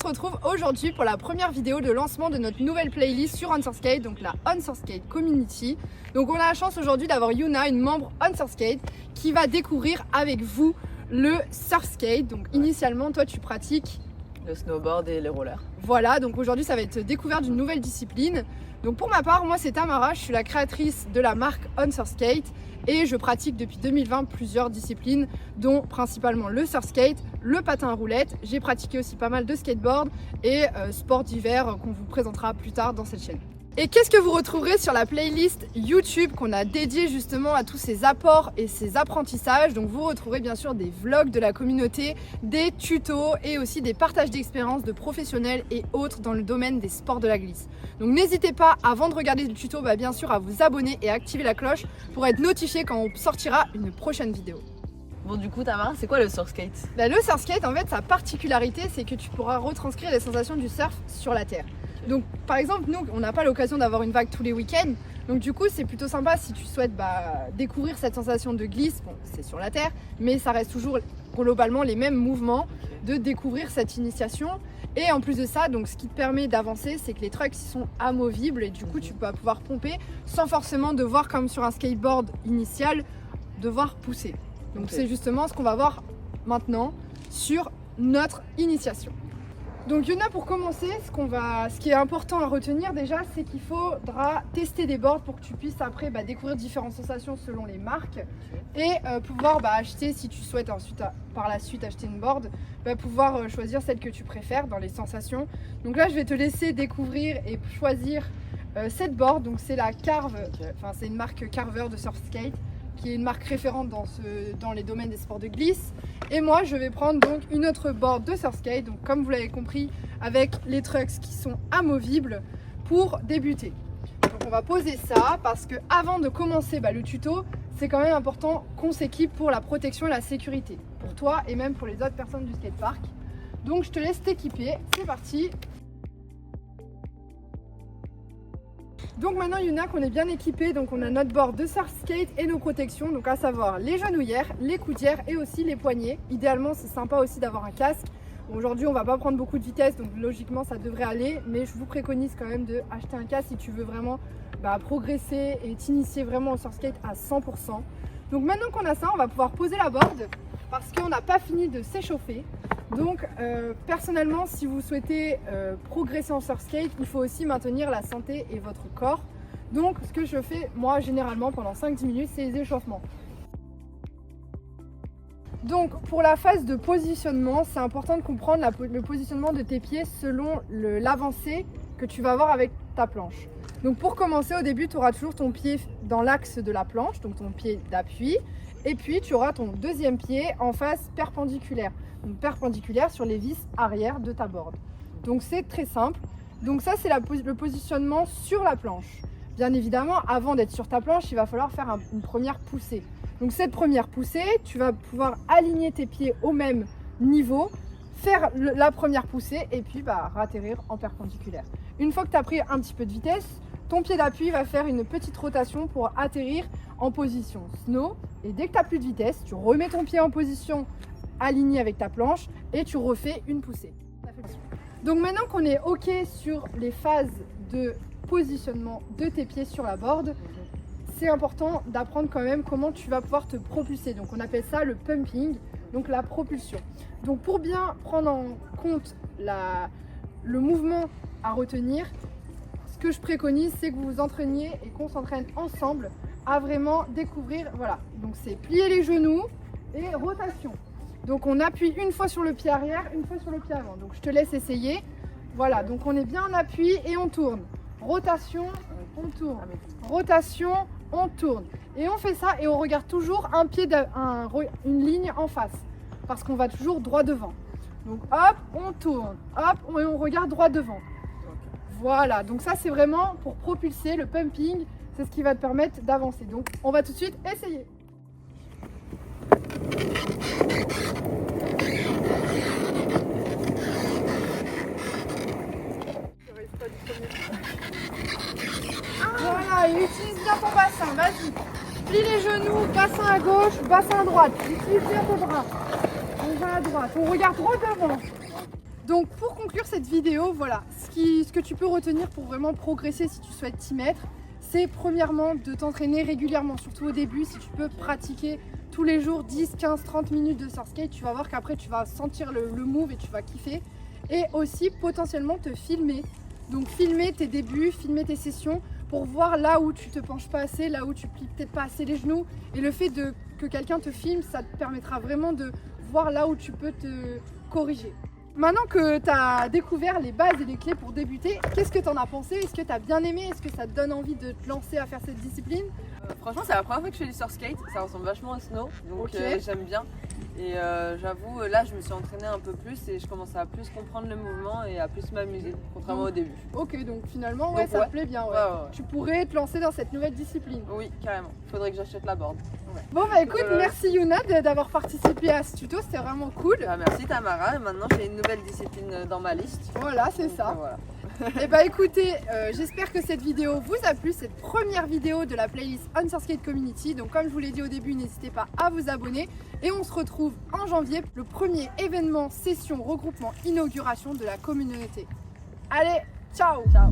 se retrouve aujourd'hui pour la première vidéo de lancement de notre nouvelle playlist sur OnSurfSkate, donc la OnSurfSkate Community. Donc on a la chance aujourd'hui d'avoir Yuna, une membre OnSurfSkate, qui va découvrir avec vous le surfskate. Donc initialement, toi tu pratiques le snowboard et les rollers. Voilà, donc aujourd'hui ça va être découverte d'une nouvelle discipline. Donc pour ma part, moi c'est Tamara, je suis la créatrice de la marque OnSurfSkate et je pratique depuis 2020 plusieurs disciplines, dont principalement le surfskate, le patin à roulettes. J'ai pratiqué aussi pas mal de skateboard et sport d'hiver qu'on vous présentera plus tard dans cette chaîne. Et qu'est-ce que vous retrouverez sur la playlist YouTube qu'on a dédiée justement à tous ces apports et ces apprentissages. Donc vous retrouverez bien sûr des vlogs de la communauté, des tutos et aussi des partages d'expériences de professionnels et autres dans le domaine des sports de la glisse. Donc n'hésitez pas, avant de regarder le tuto, bien sûr à vous abonner et activer la cloche pour être notifié quand on sortira une prochaine vidéo. Bon, du coup, Tamara, c'est quoi le surfskate? Le surfskate, en fait, sa particularité, c'est que tu pourras retranscrire les sensations du surf sur la terre. Donc par exemple, nous on n'a pas l'occasion d'avoir une vague tous les week-ends, donc du coup c'est plutôt sympa si tu souhaites découvrir cette sensation de glisse. Bon, c'est sur la terre, mais ça reste toujours globalement les mêmes mouvements, de découvrir cette initiation. Et en plus de ça, donc ce qui te permet d'avancer, c'est que les trucks ils sont amovibles et du coup tu vas pouvoir pomper sans forcément devoir, comme sur un skateboard initial, devoir pousser. Donc c'est justement ce qu'on va voir maintenant sur notre initiation. Donc Yuna, pour commencer, ce qui est important à retenir déjà, c'est qu'il faudra tester des boards pour que tu puisses après découvrir différentes sensations selon les marques et pouvoir acheter, si tu souhaites ensuite par la suite acheter une board, pouvoir choisir celle que tu préfères dans les sensations. Donc là je vais te laisser découvrir et choisir cette board. Donc c'est la Carve, c'est une marque Carver de surfskate, qui est une marque référente dans les domaines des sports de glisse. Et moi je vais prendre donc une autre board de surfskate, donc comme vous l'avez compris, avec les trucks qui sont amovibles pour débuter. Donc on va poser ça parce que avant de commencer le tuto, c'est quand même important qu'on s'équipe pour la protection et la sécurité, pour toi et même pour les autres personnes du skatepark. Donc je te laisse t'équiper, c'est parti. Donc maintenant Yuna, qu'on est bien équipé, donc on a notre board de surfskate et nos protections, donc à savoir les genouillères, les coudières et aussi les poignets. Idéalement c'est sympa aussi d'avoir un casque. Bon, aujourd'hui on va pas prendre beaucoup de vitesse, donc logiquement ça devrait aller, mais je vous préconise quand même d'acheter un casque si tu veux vraiment progresser et t'initier vraiment au surfskate à 100%. Donc maintenant qu'on a ça, on va pouvoir poser la board parce qu'on n'a pas fini de s'échauffer. Donc personnellement, si vous souhaitez progresser en surfskate, il faut aussi maintenir la santé et votre corps. Donc ce que je fais moi généralement pendant 5-10 minutes, c'est les échauffements. Donc pour la phase de positionnement, c'est important de comprendre le positionnement de tes pieds selon l'avancée que tu vas avoir avec ta planche. Donc pour commencer, au début, tu auras toujours ton pied dans l'axe de la planche, donc ton pied d'appui. Et puis tu auras ton deuxième pied en face perpendiculaire, donc perpendiculaire sur les vis arrière de ta board. Donc c'est très simple. Donc ça c'est le positionnement sur la planche. Bien évidemment, avant d'être sur ta planche, il va falloir faire une première poussée. Donc cette première poussée, tu vas pouvoir aligner tes pieds au même niveau, faire la première poussée et puis ratterrir en perpendiculaire. Une fois que tu as pris un petit peu de vitesse, ton pied d'appui va faire une petite rotation pour atterrir en position snow. Et dès que tu n'as plus de vitesse, tu remets ton pied en position alignée avec ta planche et tu refais une poussée. Donc maintenant qu'on est OK sur les phases de positionnement de tes pieds sur la board, c'est important d'apprendre quand même comment tu vas pouvoir te propulser. Donc on appelle ça le pumping, donc la propulsion. Donc pour bien prendre en compte le mouvement à retenir, ce que je préconise, c'est que vous vous entraîniez et qu'on s'entraîne ensemble à vraiment découvrir. Voilà, donc c'est plier les genoux et rotation. Donc on appuie une fois sur le pied arrière, une fois sur le pied avant. Donc je te laisse essayer. Voilà, donc on est bien en appui et on tourne. Rotation, on tourne. Rotation, on tourne. Et on fait ça et on regarde toujours une ligne en face. Parce qu'on va toujours droit devant. Donc hop, on tourne. Hop, et on regarde droit devant. Voilà, donc ça c'est vraiment pour propulser le pumping, c'est ce qui va te permettre d'avancer. Donc on va tout de suite essayer. Voilà, et utilise bien ton bassin, vas-y. Plie les genoux, bassin à gauche, bassin à droite. Utilise bien tes bras. On va à droite, on regarde droit devant. Donc pour conclure cette vidéo, voilà, ce que tu peux retenir pour vraiment progresser si tu souhaites t'y mettre, c'est premièrement de t'entraîner régulièrement, surtout au début. Si tu peux pratiquer tous les jours 10, 15, 30 minutes de surskate, tu vas voir qu'après tu vas sentir le move et tu vas kiffer. Et aussi potentiellement te filmer. Donc filmer tes débuts, filmer tes sessions pour voir là où tu te penches pas assez, là où tu plies peut-être pas assez les genoux. Et le fait que quelqu'un te filme, ça te permettra vraiment de voir là où tu peux te corriger. Maintenant que tu as découvert les bases et les clés pour débuter, qu'est-ce que tu en as pensé? Est-ce que tu as bien aimé? Est-ce que ça te donne envie de te lancer à faire cette discipline? Franchement, c'est la première fois que je fais du surskate. Ça ressemble vachement au snow, donc Ok. j'aime bien. Et j'avoue, là, je me suis entraînée un peu plus et je commence à plus comprendre le mouvement et à plus m'amuser, contrairement au début. Ok, donc finalement, Donc, ça ouais. te plaît bien. Ouais. Ouais. Tu pourrais te lancer dans cette nouvelle discipline. Oui, carrément. Faudrait que j'achète la board. Bon bah écoute, merci Yuna d'avoir participé à ce tuto, c'était vraiment cool. Bah, merci Tamara. Et maintenant, j'ai une nouvelle discipline dans ma liste. Voilà, c'est Donc, ça. voilà. Et bah écoutez, j'espère que cette vidéo vous a plu, cette première vidéo de la playlist On Surskate Community. Donc comme je vous l'ai dit au début, n'hésitez pas à vous abonner. Et on se retrouve en janvier, le premier événement, session, regroupement, inauguration de la communauté. Allez, ciao. Ciao.